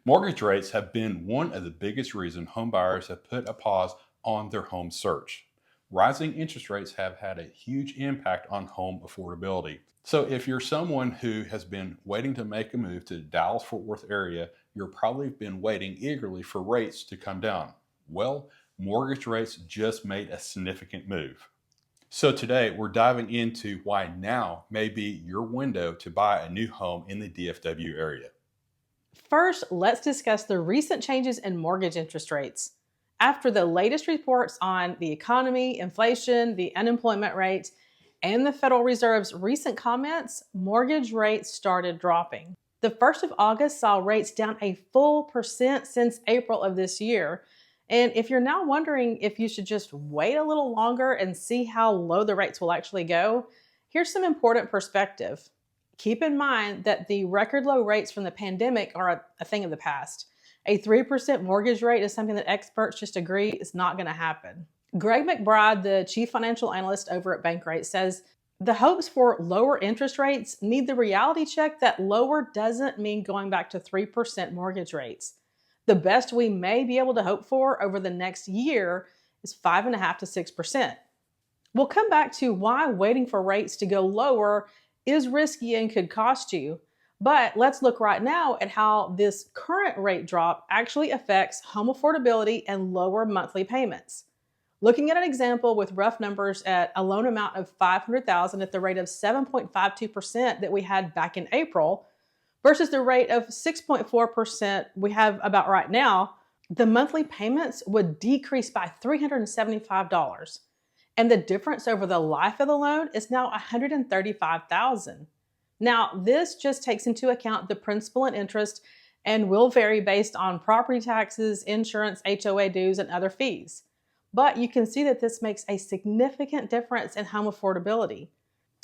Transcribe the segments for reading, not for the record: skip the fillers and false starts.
Mortgage rates have been one of the biggest reasons homebuyers have put a pause on their home search. Rising interest rates have had a huge impact on home affordability. So, if you're someone who has been waiting to make a move to the Dallas Fort Worth area, you've probably been waiting eagerly for rates to come down. Well, mortgage rates just made a significant move. So, today we're diving into why now may be your window to buy a new home in the DFW area. First, let's discuss the recent changes in mortgage interest rates. After the latest reports on the economy, inflation, the unemployment rate, and the Federal Reserve's recent comments, mortgage rates started dropping. The 1st of August saw rates down a full percent since April of this year. And if you're now wondering if you should just wait a little longer and see how low the rates will actually go, here's some important perspective. Keep in mind that the record low rates from the pandemic are a thing of the past. A 3% mortgage rate is something that experts just agree is not going to happen. Greg McBride, the chief financial analyst over at Bankrate, says the hopes for lower interest rates need the reality check that lower doesn't mean going back to 3% mortgage rates. The best we may be able to hope for over the next year is 5.5% to 6%. We'll come back to why waiting for rates to go lower is risky and could cost you. But let's look right now at how this current rate drop actually affects home affordability and lower monthly payments. Looking at an example with rough numbers at a loan amount of $500,000 at the rate of 7.52% that we had back in April versus the rate of 6.4% we have about right now, the monthly payments would decrease by $375. And the difference over the life of the loan is now $135,000. Now, this just takes into account the principal and interest and will vary based on property taxes, insurance, HOA dues, and other fees. But you can see that this makes a significant difference in home affordability.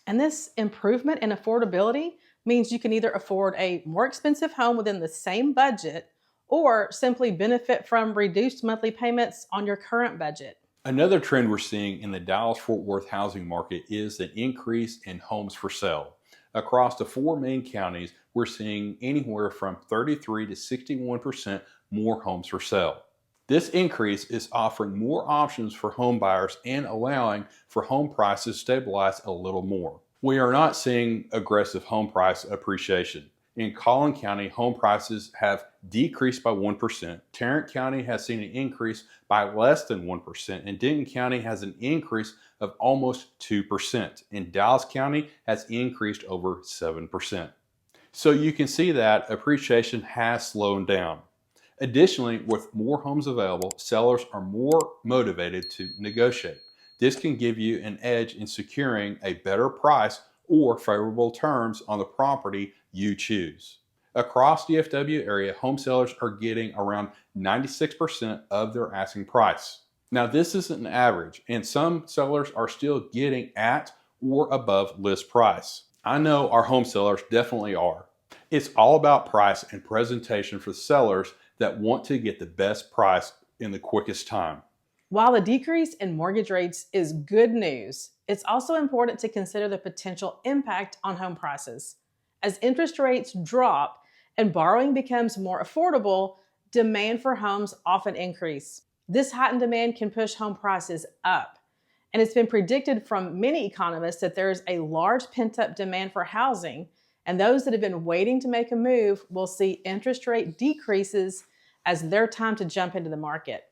And this improvement in affordability means you can either afford a more expensive home within the same budget or simply benefit from reduced monthly payments on your current budget. Another trend we're seeing in the Dallas-Fort Worth housing market is an increase in homes for sale. Across the four main counties, we're seeing anywhere from 33 to 61% more homes for sale. This increase is offering more options for home buyers and allowing for home prices to stabilize a little more. We are not seeing aggressive home price appreciation. In Collin County, home prices have decreased by 1%. Tarrant County has seen an increase by less than 1%, and Denton County has an increase of almost 2%, and Dallas County has increased over 7%. So you can see that appreciation has slowed down. Additionally, with more homes available, sellers are more motivated to negotiate. This can give you an edge in securing a better price or favorable terms on the property you choose. Across the DFW area, home sellers are getting around 96% of their asking price. Now, this isn't an average, and some sellers are still getting at or above list price. I know our home sellers definitely are. It's all about price and presentation for sellers that want to get the best price in the quickest time. While the decrease in mortgage rates is good news, it's also important to consider the potential impact on home prices. As interest rates drop and borrowing becomes more affordable, demand for homes often increase. This heightened demand can push home prices up. And it's been predicted from many economists that there's a large pent-up demand for housing, and those that have been waiting to make a move will see interest rate decreases as their time to jump into the market.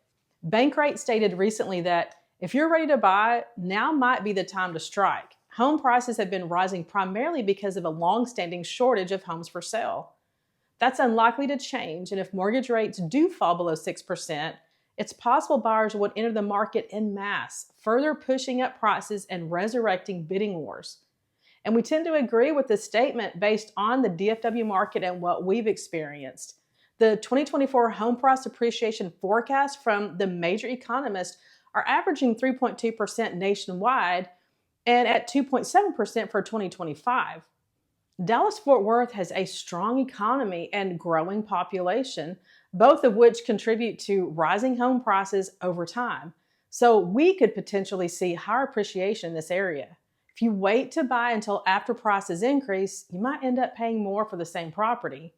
Bankrate stated recently that if you're ready to buy, now might be the time to strike. Home prices have been rising primarily because of a long-standing shortage of homes for sale. That's unlikely to change, and if mortgage rates do fall below 6%, it's possible buyers would enter the market en masse, further pushing up prices and resurrecting bidding wars. And we tend to agree with this statement based on the DFW market and what we've experienced. The 2024 home price appreciation forecast from the major economists are averaging 3.2% nationwide and at 2.7% for 2025. Dallas-Fort Worth has a strong economy and growing population, both of which contribute to rising home prices over time. So we could potentially see higher appreciation in this area. If you wait to buy until after prices increase, you might end up paying more for the same property.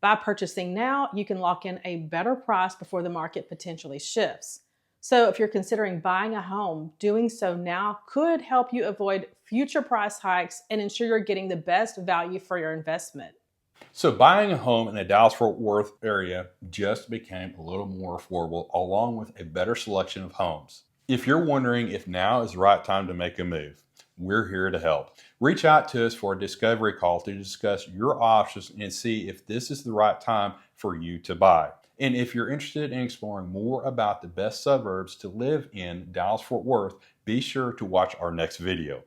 By purchasing now, you can lock in a better price before the market potentially shifts. So, if you're considering buying a home, doing so now could help you avoid future price hikes and ensure you're getting the best value for your investment. So buying a home in the Dallas-Fort Worth area just became a little more affordable along with a better selection of homes. If you're wondering if now is the right time to make a move, we're here to help. Reach out to us for a discovery call to discuss your options and see if this is the right time for you to buy. And if you're interested in exploring more about the best suburbs to live in Dallas-Fort Worth, be sure to watch our next video.